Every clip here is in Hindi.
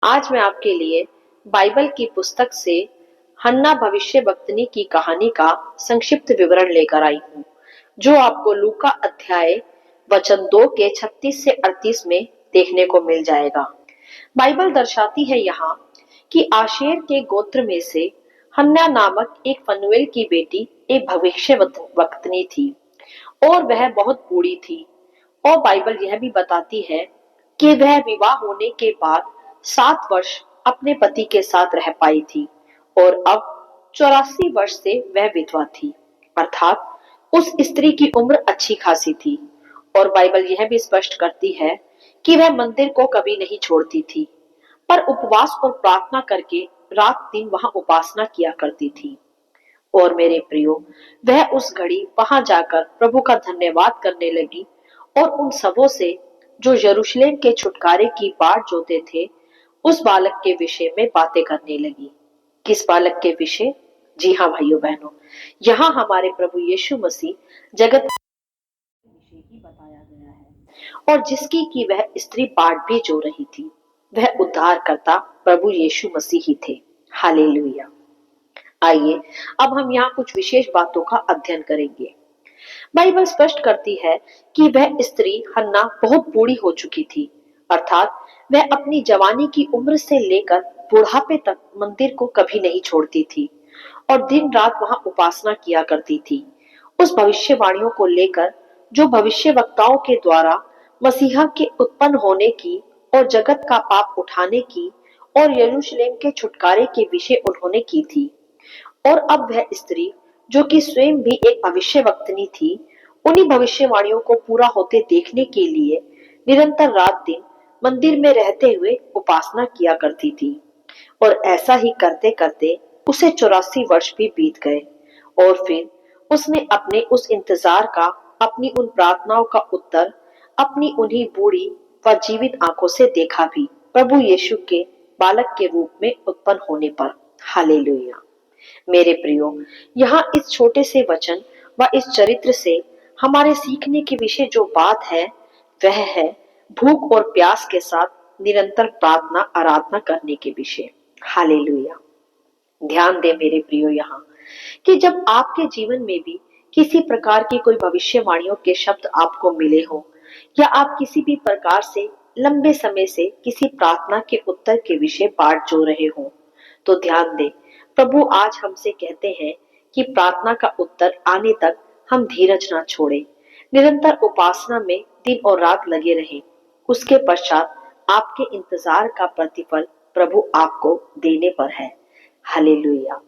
आज मैं आपके लिए बाइबल की पुस्तक से हन्ना भविष्यवक्तनी की कहानी का संक्षिप्त विवरण लेकर आई हूँ, जो आपको लूका अध्याय वचन 2 के 36 से 38 में देखने को मिल जाएगा। बाइबल दर्शाती है यहाँ कि आशेर के गोत्र में से हन्ना नामक एक फनुएल की बेटी एक भविष्यवक्तनी थी और वह बहुत बूढ़ी थी। और बाइबल यह भी बताती है कि वह विवाह होने के बाद 7 वर्ष अपने पति के साथ रह पाई थी और अब 84 वर्ष से वह विधवा थी, अर्थात उस स्त्री की उम्र अच्छी खासी थी। और बाइबल यह भी स्पष्ट करती है कि वह मंदिर को कभी नहीं छोड़ती थी, पर उपवास और प्रार्थना करके रात दिन वहां उपासना किया करती थी। और मेरे प्रियो, वह उस घड़ी वहां जाकर प्रभु का धन्यवाद करने लगी और उन सबों से जो यरूशलेम के छुटकारे की बाट जोते थे, उस बालक के विषय में बातें करने लगी। किस बालक के विषय? जी हाँ भाइयों बहनों, यहाँ हमारे प्रभु यीशु मसीह जगत के विषय ही बताया गया है और जिसकी की वह स्त्री बाट भी जो रही थी, वह उद्धारकर्ता प्रभु यीशु मसीह ही थे। हालेलुया। आइए अब हम यहाँ कुछ विशेष बातों का अध्ययन करेंगे। बाइबल स्पष्ट करती है कि वह स्त्री हन्ना बहुत बूढ़ी हो चुकी थी, अर्थात वह अपनी जवानी की उम्र से लेकर बुढ़ापे तक मंदिर को कभी नहीं छोड़ती थी और दिन रात वहां उपासना किया करती थी, उस भविष्यवाणियों को लेकर जो भविष्यवक्ताओं के द्वारा मसीहा के उत्पन्न होने की और जगत का पाप उठाने की और यरूशलेम के छुटकारे के विषय उन्होंने की थी। और अब वह स्त्री, जो कि स्वयं भी एक भविष्यवक्तनी थी, उन्हीं भविष्यवाणियों को पूरा होते देखने के लिए निरंतर रात दिन मंदिर में रहते हुए उपासना किया करती थी। और ऐसा ही करते करते उसे 84 वर्ष भी बीत गए और फिर उसने अपने उस इंतजार का, अपनी उन प्रार्थनाओं का उत्तर अपनी उन्हीं बूढ़ी व जीवित आंखों से देखा भी, प्रभु यीशु के बालक के रूप में उत्पन्न होने पर। हालेलुया। मेरे प्रियो, यहाँ इस छोटे से वचन व इस चरित्र से हमारे सीखने के विषय जो बात है, वह है भूख और प्यास के साथ निरंतर प्रार्थना आराधना करने के विषय। हालेलुया। ध्यान दे मेरे प्रियो यहाँ कि जब आपके जीवन में भी किसी प्रकार की कोई भविष्यवाणियों के शब्द आपको मिले हो या आप किसी भी प्रकार से लंबे समय से किसी प्रार्थना के उत्तर के विषय बाट जो रहे हो, तो ध्यान दे, प्रभु आज हमसे कहते हैं कि प्रार्थना का उत्तर आने तक हम धीरज ना छोड़े, निरंतर उपासना में दिन और रात लगे रहें। उसके पश्चात आपके इंतजार का प्रतिफल प्रभु आपको देने पर है। हालेलुया।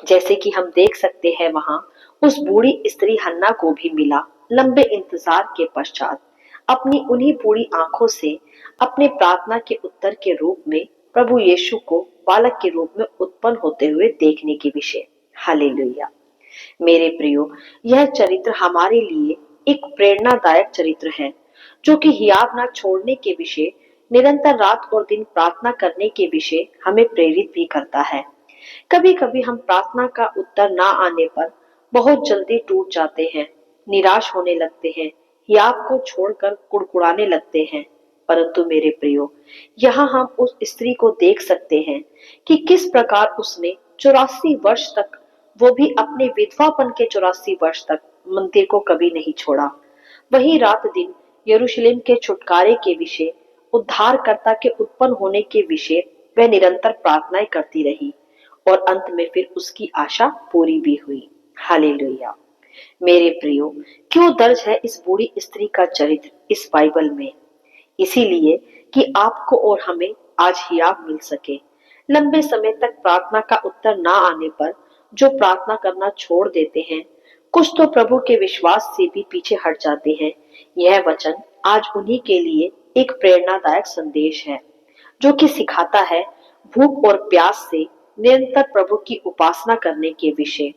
जैसे कि हम देख सकते हैं, वहां उस बूढ़ी स्त्री हन्ना को भी मिला लंबे इंतजार के पश्चात अपनी उन्हीं बूढ़ी आंखों से अपने प्रार्थना के उत्तर के रूप में प्रभु यीशु को बालक के रूप में उत्पन्न होते हुए देखने के विषय। हालेलुया। मेरे प्रियो, यह चरित्र हमारे लिए एक प्रेरणादायक चरित्र है, जो कि हियाव ना छोड़ने के विषय, निरंतर रात और दिन प्रार्थना करने के विषय हमें प्रेरित भी करता है। कभी कभी हम प्रार्थना का उत्तर ना आने पर बहुत जल्दी टूट जाते हैं, निराश होने लगते हैं, हियाव को छोड़कर कुड़कुड़ाने लगते हैं। परंतु मेरे प्रियो, यहाँ हम उस स्त्री को देख सकते हैं कि किस प्रकार उसने 84 वर्ष तक, वो भी अपने विधवापन के 84 वर्ष तक, मंदिर को कभी नहीं छोड़ा। वही रात दिन यरूशलेम के छुटकारे के विषय, उद्धारकर्ता के उत्पन्न होने के विषय वह निरंतर प्रार्थनाएं करती रही और अंत में फिर उसकी आशा पूरी भी हुई। हालेलुया। मेरे प्रियो, क्यों दर्ज है इस बूढ़ी स्त्री का चरित्र इस बाइबल में? इसीलिए कि आपको और हमें आज हियाव मिल सके। लंबे समय तक प्रार्थना का उत्तर ना आने पर जो प्रार्थना करना छोड़ देते हैं, कुछ तो प्रभु के विश्वास से भी पीछे हट जाते हैं। यह वचन आज उन्हीं के लिए एक प्रेरणादायक संदेश है, जो कि सिखाता है भूख और प्यास से निरंतर प्रभु की उपासना करने के विषय,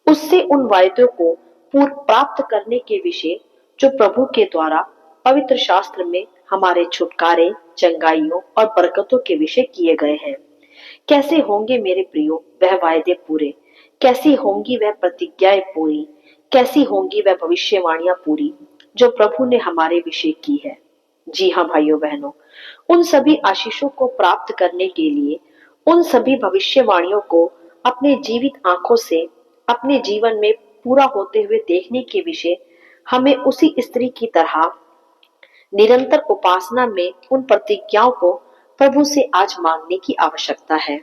उससे उन वायदों को पूर्ण प्राप्त करने के विषय जो प्रभु के द्वारा पवित्र शास्त्र में हमारे छुटकारे, चंगाइयों और बरकतों के विषय किए गए हैं। कैसे होंगे मेरे प्रियो वह वायदे पूरे? कैसी होंगी वह प्रतिज्ञाएं पूरी? कैसी होंगी वह भविष्यवाणियां पूरी जो प्रभु ने हमारे विषय की है? जी हाँ भाइयों बहनों, उन सभी आशीषों को प्राप्त करने के लिए, उन सभी भविष्यवाणियों को अपने जीवित आंखों से अपने जीवन में पूरा होते हुए देखने के विषय हमें उसी स्त्री की तरह निरंतर उपासना में उन प्रतिज्ञाओं को प्रभु से आज मांगने की आवश्यकता है।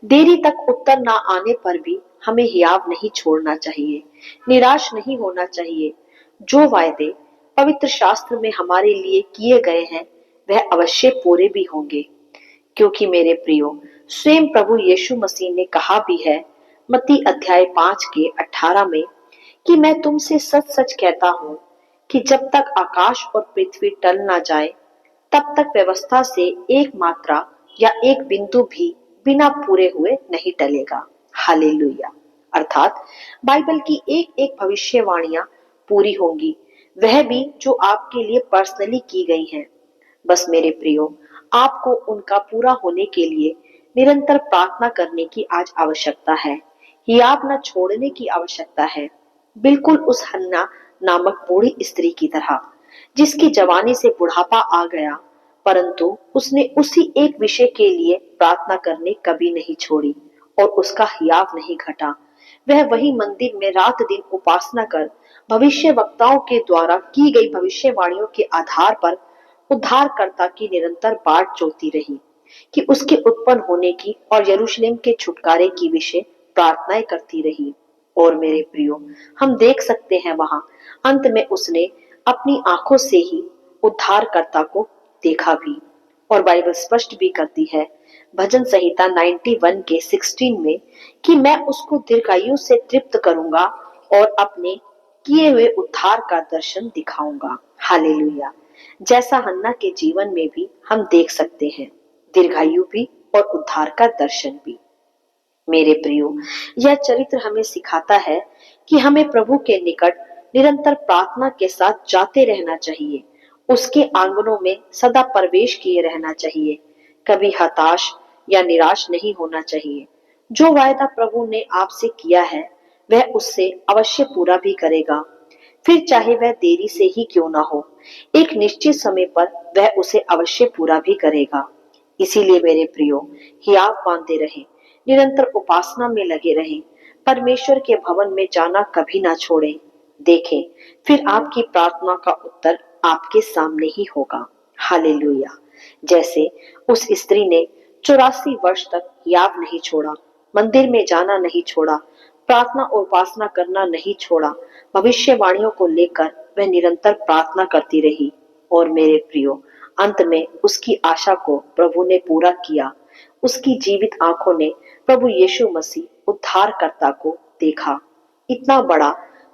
देरी तक उत्तर ना आने पर भी हमें हियाव नहीं छोड़ना चाहिए, निराश नहीं होना चाहिए। जो वायदे पवित्र शास्त्र में हमारे लिए किए गए हैं वह अवश्य पूरे भी होंगे, क्योंकि मेरे प्रियो स्वयं प्रभु यीशु मसीह ने कहा भी है मत्ती अध्याय 5 के 18 में कि मैं तुमसे सच सच कहता हूं कि जब तक आकाश और पृथ्वी टल ना जाए तब तक व्यवस्था से एक मात्रा या एक बिंदु भी बिना पूरे हुए नहीं टलेगा। हालेलुया। अर्थात बाइबल की एक एक भविष्यवाणियां पूरी होंगी, वह भी जो आपके लिए पर्सनली की गई हैं। बस मेरे प्रियो, आपको उनका पूरा होने के लिए निरंतर प्रार्थना करने की आज आवश्यकता है, हियाव न छोड़ने की आवश्यकता है। बिल्कुल उस हन्ना नामक बूढ़ी स्त्री की तरह जिसकी जवानी से बुढ़ापा आ गया, परंतु उसने उसी एक विषय के लिए प्रार्थना करने कभी नहीं छोड़ी और उसका हियाव नहीं घटा। वह वही मंदिर में रात दिन उपासना कर भविष्य वक्ताओं के द्वारा की गई भविष्यवाणियों के आधार पर उद्धारकर्ता की निरंतर बाट जोहती रही कि उसके उत्पन्न होने की और यरूशलेम के छुटकारे की विषय प्रार्थनाएं करती रही। और मेरे प्रियो, हम देख सकते हैं वहां अंत में उसने अपनी आंखों से ही उद्धारकर्ता को देखा भी। और बाइबल स्पष्ट भी करती है भजन संहिता 91 के 16 में कि मैं उसको दीर्घायु से तृप्त करूंगा और अपने किए हुए उद्धार का दर्शन दिखाऊंगा। हालेलुया। जैसा हन्ना के जीवन में भी हम देख सकते हैं, दीर्घायु भी और उद्धार का दर्शन भी। मेरे प्रियो, यह चरित्र हमें सिखाता है कि हमें प्रभु के निकट निरंतर प्रार्थना के साथ जाते रहना चाहिए, उसके आंगनों में सदा प्रवेश किए रहना चाहिए, कभी हताश या निराश नहीं होना चाहिए। जो वायदा प्रभु ने आपसे किया है वह उससे अवश्य पूरा भी करेगा, फिर चाहे वह देरी से ही क्यों ना हो, एक निश्चित समय पर वह उसे अवश्य पूरा भी करेगा। इसीलिए मेरे प्रियो, हियाव बांधे रहें, निरंतर उपासना में लगे रहें, परमेश्वर के भवन में जाना कभी ना छोड़ें। देखें, फिर आपकी प्रार्थना का उत्तर आपके सामने ही होगा। हालेलुया। जैसे उस स्त्री ने 84 वर्ष तक हियाव नहीं छोड़ा, मंदिर में जाना नहीं छोड़ा, प्रार्थना और उपासना करना नहीं छोड़ा, भविष्यवाणियों को लेकर वह निरंतर प्रार्थना करती रही। और मेरे प्रियो, अंत में उसकी आशा को प्रभु ने पूरा किया। उसकी जीवित आंखों ने प्रभु यीशु मसीह उद्धारकर्ता को देखा। इतना बड़ा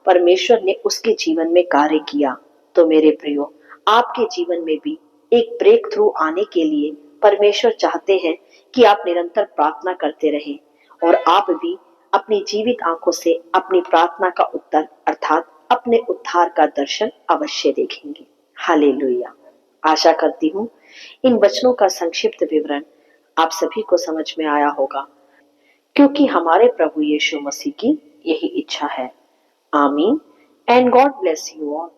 परमेश्वर ने उसके जीवन में कार्य किया। तो मेरे प्रियो, आपके जीवन में भी एक ब्रेक थ्रू आने के लिए परमेश्वर चाहते हैं कि आप निरंतर प्रार्थना करते रहें और आप भी अपनी जीवित आंखों से अपनी प्रार्थना का उत्तर अर्थात अपने उद्धार का दर्शन अवश्य देखेंगे। हालेलुया। आशा करती हूँ इन वचनों का संक्षिप्त विवरण आप सभी को समझ में आया होगा, क्योंकि हमारे प्रभु यीशु मसीह की यही इच्छा है। आमीन and God bless you all.